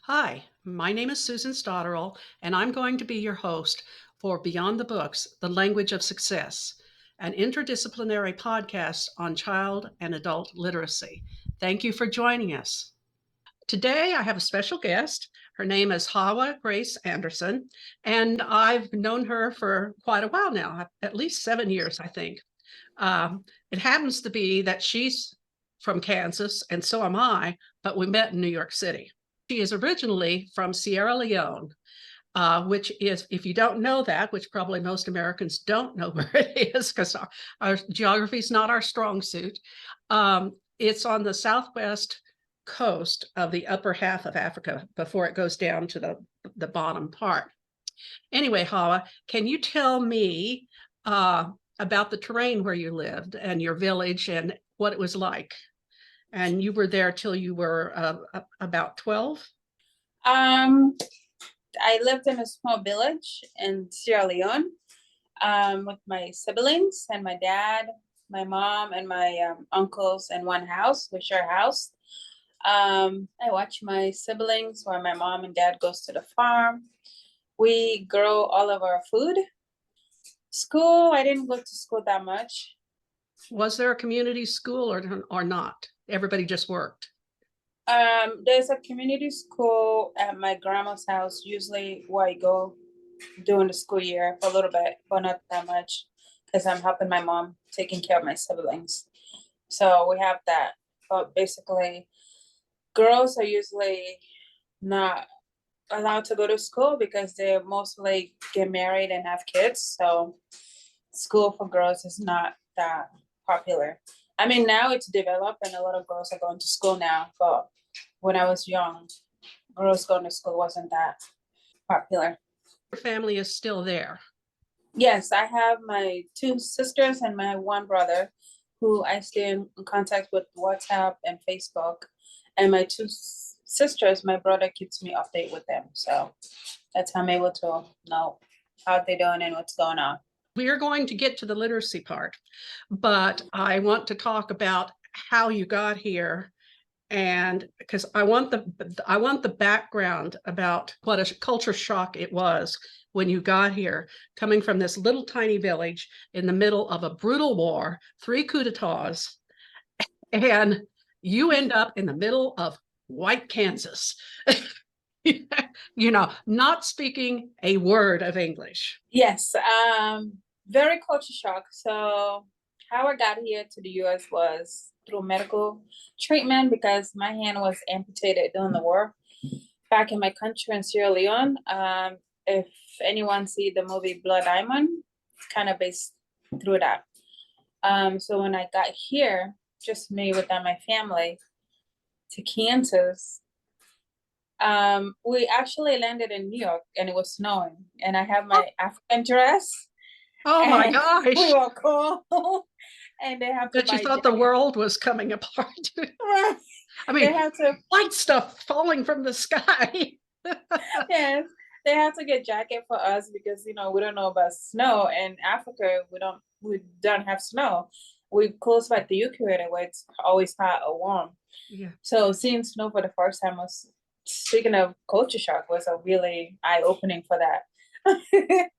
Hi, my name is Susan Stoderl, and I'm going to be your host for Beyond the Books, The Language of Success, an interdisciplinary podcast on child and adult literacy. Thank you for joining us. Today, I have a special guest. Her name is Hawa Grace Anderson, and I've known her for quite a while now, at least 7 years, I think. It happens to be that she's from Kansas, and so am I, but we met in New York City. She is originally from Sierra Leone, which is, if you don't know that, which probably most Americans don't know where it is because our geography is not our strong suit. It's on the southwest coast of the upper half of Africa before it goes down to the bottom part. Anyway, Hawa, can you tell me about the terrain where you lived and your village and what it was like? And you were there till you were about 12? Um, I lived in a small village in Sierra Leone with my siblings and my dad, my mom, and my uncles in one house. We share a house. I watch my siblings while my mom and dad goes to the farm. We grow all of our food. School, I didn't go to school that much. Was there a community school or not? Everybody just worked. There's a community school at my grandma's house, usually where I go during the school year for a little bit, but not that much because I'm helping my mom taking care of my siblings. So we have that. But basically, girls are usually not allowed to go to school because they mostly get married and have kids. So school for girls is not that popular. I mean, now it's developed and a lot of girls are going to school now. But when I was young, girls going to school wasn't that popular. Your family is still there. Yes, I have my two sisters and my one brother who I stay in contact with WhatsApp and Facebook. And my two sisters, my brother keeps me update with them. So that's how I'm able to know how they're doing and what's going on. We are going to get to the literacy part, but I want to talk about how you got here, and because I want the background about what a culture shock it was when you got here, coming from this little tiny village in the middle of a brutal war, 3 coups d'etats, and you end up in the middle of white Kansas. Not speaking a word of English. Yes, very culture shock. So how I got here to the US was through medical treatment because my hand was amputated during the war back in my country in Sierra Leone. If anyone see the movie Blood Diamond, it's kind of based through that. So when I got here, just me without my family to Kansas, we actually landed in New York and it was snowing, and I have my African dress. Oh my gosh. We were cold. And they have to But you buy thought the jackets. world was coming apart. I They mean, have to, white stuff falling from the sky. yes, they have to get jacket for us because we don't know about snow. In Africa, we don't have snow. We close by the equator where it's always hot or warm. Yeah. So seeing snow for the first time was, speaking of culture shock, was a really eye-opening for that.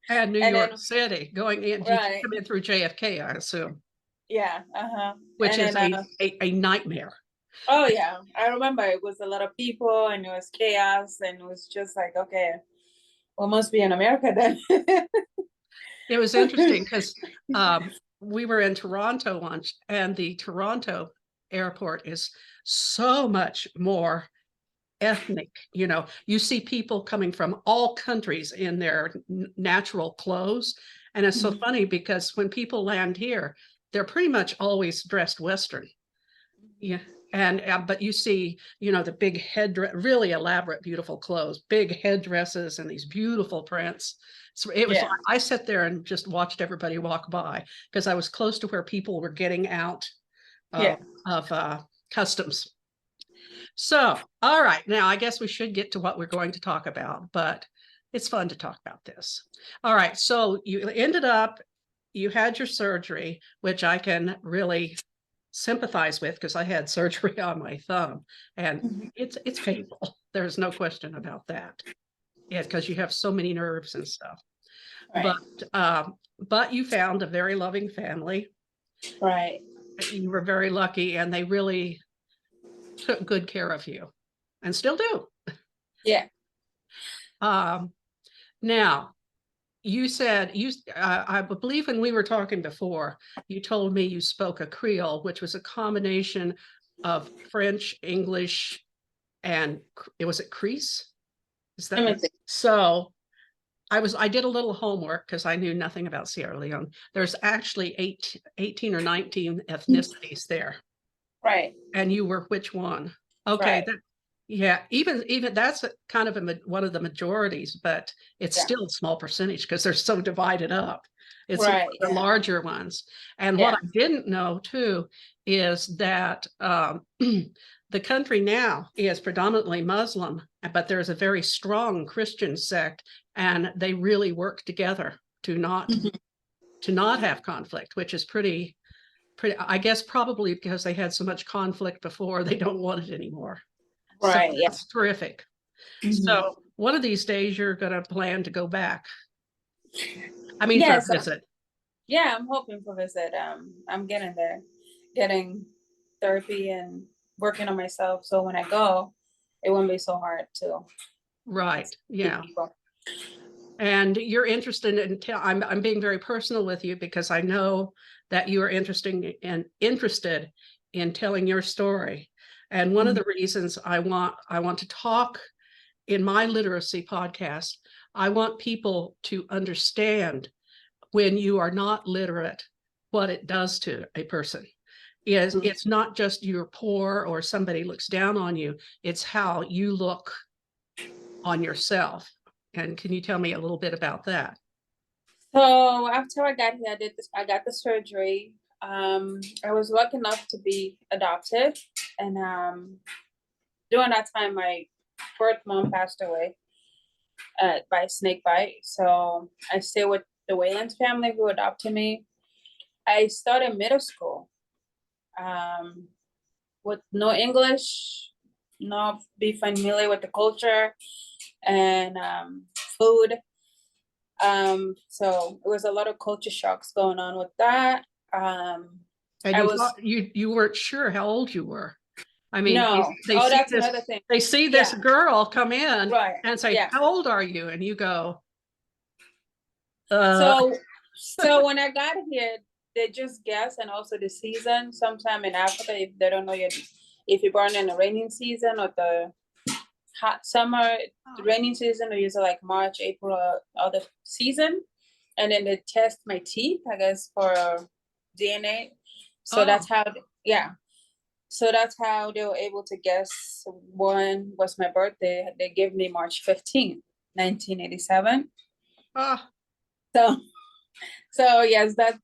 And New And then, York City going in, you right, come in through JFK, I assume, yeah, uh-huh. which And is then a nightmare. oh yeah, I remember it was a lot of people and it was chaos and it was just like, okay, we must be in America then. It was interesting because we were in Toronto once, and the Toronto airport is so much more ethnic. You see people coming from all countries in their natural clothes. And it's so funny because when people land here, they're pretty much always dressed Western. Yeah. And but you see, the big really elaborate, beautiful clothes, big headdresses, and these beautiful prints. So it was Yeah. like I sat there and just watched everybody walk by because I was close to where people were getting out Yeah. of customs. So, all right, now I guess we should get to what we're going to talk about, but it's fun to talk about this. All right, so you had your surgery, which I can really sympathize with because I had surgery on my thumb, and it's painful. There's no question about that. Yeah, because you have so many nerves and stuff. Right. But you found a very loving family. Right. You were very lucky, and they really took good care of you, and still do. Yeah. Now, you said I believe when we were talking before, you told me you spoke a Creole, which was a combination of French, English, and it was it Creese? Is Let that me see. so? I did a little homework because I knew nothing about Sierra Leone. There's actually 18 or 19 ethnicities there. Right. And you were which one? Okay, Right. yeah, even that's kind of one of the majorities, but it's Yeah. still a small percentage because they're so divided up. It's one Right. of the Yeah. larger ones. And what Yeah. I didn't know too is that the country now is predominantly Muslim, but there's a very strong Christian sect, and they really work together to not have conflict, which is pretty, I guess probably because they had so much conflict before, they don't want it anymore. So Right. Yeah. that's terrific. Mhm. So one of these days you're going to plan to go back. I mean, for a Yes. visit. Yeah, I'm hoping for visit. I'm getting there, getting therapy and working on myself. So when I go, it won't be so hard to Right. meet Yeah. people. And you're interested in I'm being very personal with you because I know that you are interested in telling your story. And one of Mhm. the reasons I want to talk in my literacy podcast, I want people to understand when you are not literate, what it does to a person. It's not just you're poor or somebody looks down on you, it's how you look on yourself. And can you tell me a little bit about that? So after I got here, I got the surgery. I was lucky enough to be adopted, and during that time, my birth mom passed away by snake bite. So I stayed with the Wayland's family who adopted me. I started middle school with no English, not be familiar with the culture and food. So it was a lot of culture shocks going on with that. And I you was thought you weren't sure how old you were. I mean, no. they Oh, see that's another thing. this Yeah, girl come in right. and say, Yeah. "How old are you?" And you go, So so when I got here, they just guess, and also the season. Sometime in Africa, if they don't know yet, if you're born in the raining season or the hot summer, the rainy season, or usually like March, April, or other season. And then they test my teeth, I guess, for DNA. So "Oh, that's how, yeah. So that's how they were able to guess when was my birthday. They gave me March 15th, 1987. ah, So, so yes, that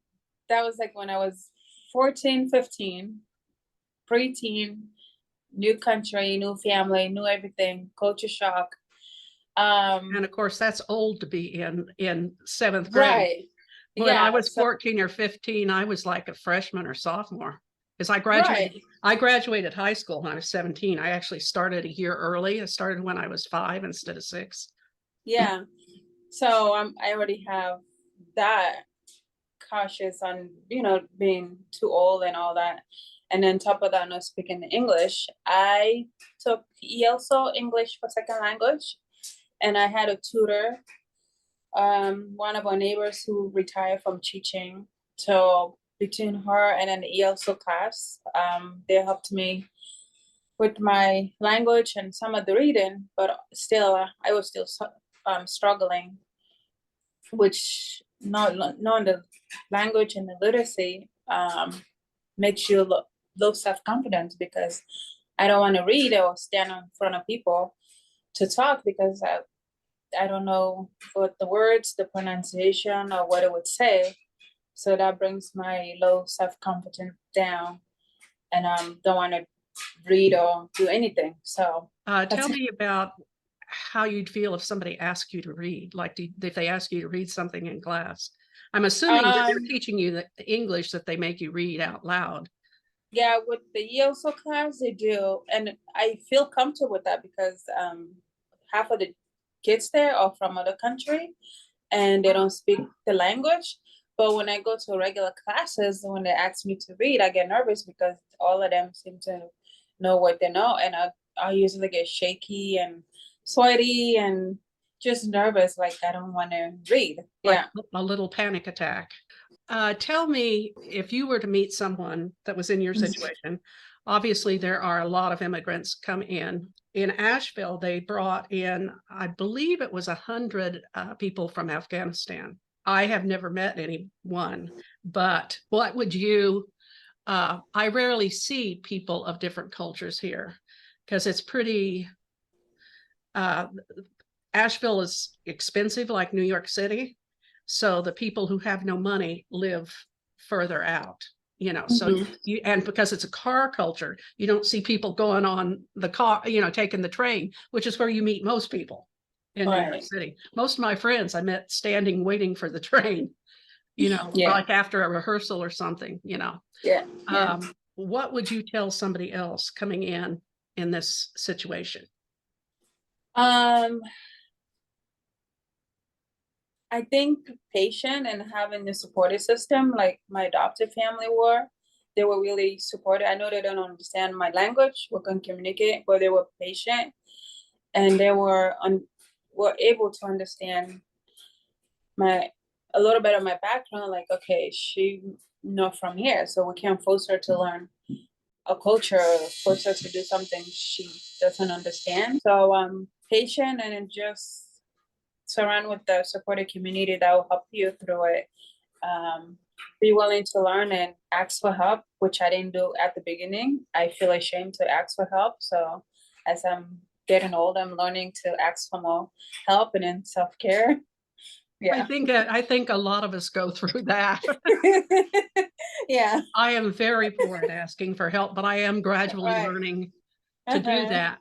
was like when I was 14, 15, preteen, new country, new family, new everything, culture shock. and of course, that's old to be in seventh grade. Right. When I Yeah. was So 14 or 15, I was like a freshman or sophomore because right. I graduated high school when I was 17. I actually started a year early. I started when I was 5 instead of 6. Yeah. So I already have that cautious on, being too old and all that. And then top of that, not speaking English. I took ELSO English for second language, and I had a tutor, one of our neighbors who retired from teaching. So between her and then the ELSO class, they helped me with my language and some of the reading, but still, I was still struggling, which not knowing the language and the literacy makes you low self-confidence, because I don't want to read or stand in front of people to talk because I don't know what the words, the pronunciation, or what it would say. So that brings my low self-confidence down, and don't want to read or do anything. So Tell that's me about how you'd feel if somebody asked you to read, like if they ask you to read something in class. I'm assuming that they're um teaching you the English that they make you read out loud. Yeah, with the ESL class, they do, and I feel comfortable with that because half of the kids there are from other country, and they don't speak the language. But when I go to regular classes, when they ask me to read, I get nervous because all of them seem to know what they know, and I usually get shaky and sweaty and just nervous, like I don't want to read. Like Yeah. a little panic attack. Tell me, if you were to meet someone that was in your situation, obviously there are a lot of immigrants come in. In Asheville, they brought in, I believe it was 100 people from Afghanistan. I have never met anyone, but what would you, I rarely see people of different cultures here because it's pretty, uh, Asheville is expensive like New York City. So the people who have no money live further out, so you, and because it's a car culture, you don't see people going on the car, taking the train, which is where you meet most people in New York Right. City. Most of my friends I met standing waiting for the train, Yeah. like after a rehearsal or something. Yeah. Yeah. What would you tell somebody else coming in this situation? Um, I think patient and having the supportive system, like my adopted family were, they were really supportive. I know they don't understand my language, we can communicate, but they were patient and they were able to understand my a little bit of my background. Like, okay, she not from here, so we can't force her to learn a culture, force her to do something she doesn't understand. So patient and then just surround with the supportive community that will help you through it. Be willing to learn and ask for help, which I didn't do at the beginning. I feel ashamed to ask for help. So as I'm getting older, I'm learning to ask for more help and then self-care. Yeah. I think a lot of us go through that. Yeah. I am very poor at asking for help, but I am gradually Right. learning to do Uh-huh. that.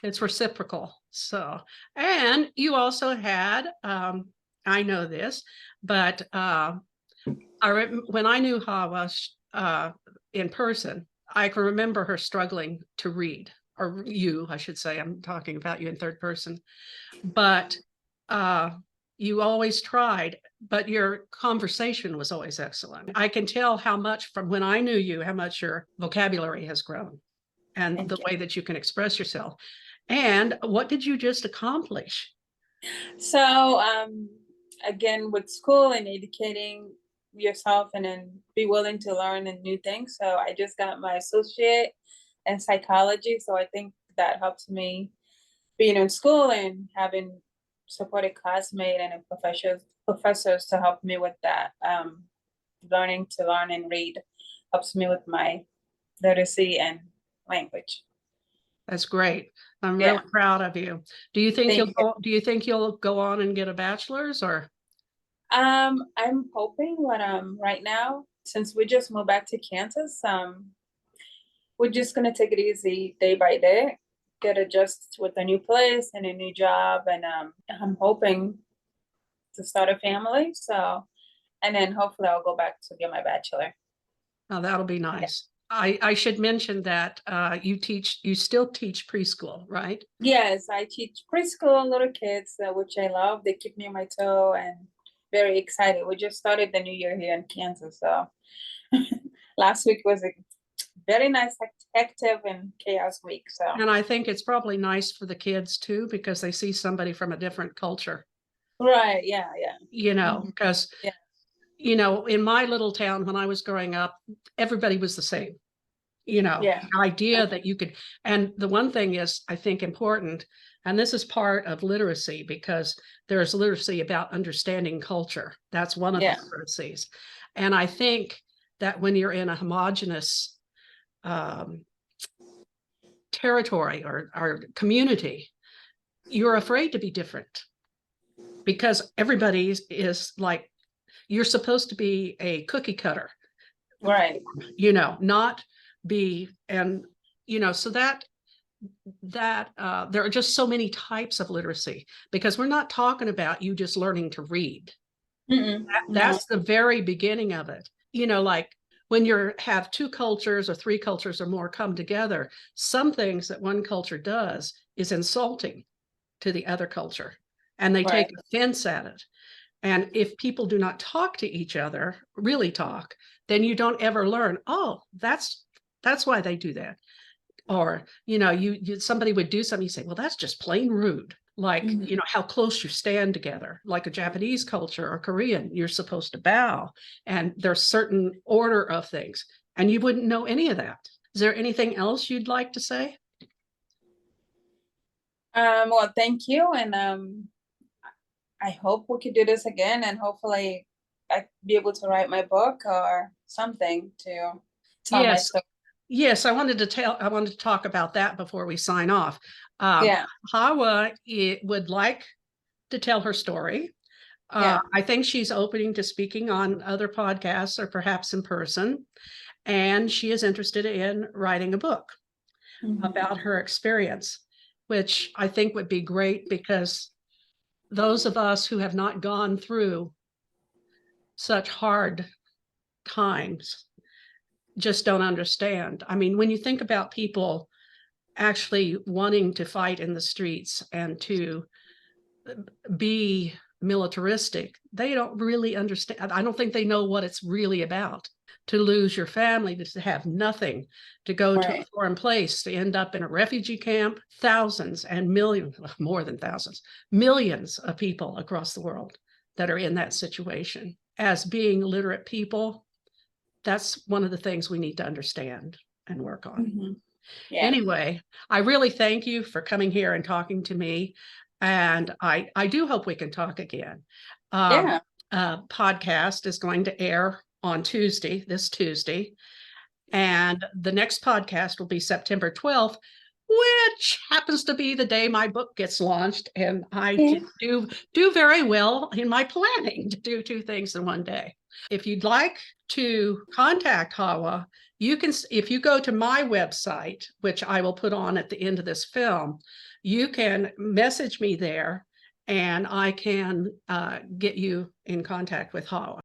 It's reciprocal. So, and you also had, I know this, but when I knew Hawa in person, I can remember her struggling to read, or you, I should say. I'm talking about you in third person, but uh, you always tried, but your conversation was always excellent. I can tell how much from when I knew you, how much your vocabulary has grown and Thank the you. way that you can express yourself. And what did you just accomplish? So again, with school and educating yourself and then be willing to learn and new things. So I just got my associate in psychology. So I think that helps me being in school and having supported classmate and professors to help me with that. Learning to learn and read helps me with my literacy and language. That's great. I'm really Yeah. proud of you. Thank you. Do you think you'll go on and get a bachelor's or? I'm hoping, but right now, since we just moved back to Kansas, we're just gonna take it easy day by day, get adjusted with a new place and a new job, and I'm hoping to start a family. So, and then hopefully I'll go back to get my bachelor. Oh, that'll be Yeah. nice. I should mention that you still teach preschool, right? Yes, I teach preschool little kids, which I love. They keep me on my toe and very excited. We just started the new year here in Kansas, so last week was a very nice, active, and chaos week. So And I think it's probably nice for the kids too, because they see somebody from a different culture, right, yeah, yeah, because, yeah, in my little town when I was growing up, everybody was the same. yeah, The idea that you could, and the one thing is, I think, important, and this is part of literacy because there's literacy about understanding culture. That's one of the yeah, literacies. And I think that when you're in a homogenous um, territory or community, you're afraid to be different because everybody is like, you're supposed to be a cookie cutter, right, not be, and, so that there are just so many types of literacy because we're not talking about you just learning to read. mm-mm, no, That's the very beginning of it. Like when you have two cultures or three cultures or more come together, some things that one culture does is insulting to the other culture, and they take Right. offense at it. And if people do not talk to each other, really talk, then you don't ever learn, oh, that's why they do that. Or, you somebody would do something, you say, well, that's just plain rude. Like, Mhm. how close you stand together, like a Japanese culture or Korean, you're supposed to bow, and there's certain order of things, and you wouldn't know any of that. Is there anything else you'd like to say? Well, thank you, and I hope we could do this again, and hopefully I be able to write my book or something to tell my Yes. story. Yes, I wanted to talk about that before we sign off. Um, Yeah, Hawa would like to tell her story. yeah. I think she's opening to speaking on other podcasts or perhaps in person. And she is interested in writing a book Mhm. about her experience, which I think would be great because those of us who have not gone through such hard times just don't understand. I mean, when you think about people actually wanting to fight in the streets and to be militaristic, they don't really understand. I don't think they know what it's really about. To lose your family, to have nothing, to go to a Right. foreign place, to end up in a refugee camp, thousands and millions, more than thousands, millions of people across the world that are in that situation. As being literate people, that's one of the things we need to understand and work on. Mhm. Yeah. Anyway, I really thank you for coming here and talking to me. And I do hope we can talk again. Um, Yeah. Podcast is going to air on Tuesday, this Tuesday. And the next podcast will be September 12th, which happens to be the day my book gets launched. And I Okay. do very well in my planning to do two things in one day. If you'd like to contact Hawa, you can, if you go to my website, which I will put on at the end of this film, you can message me there and I can get you in contact with Hawa.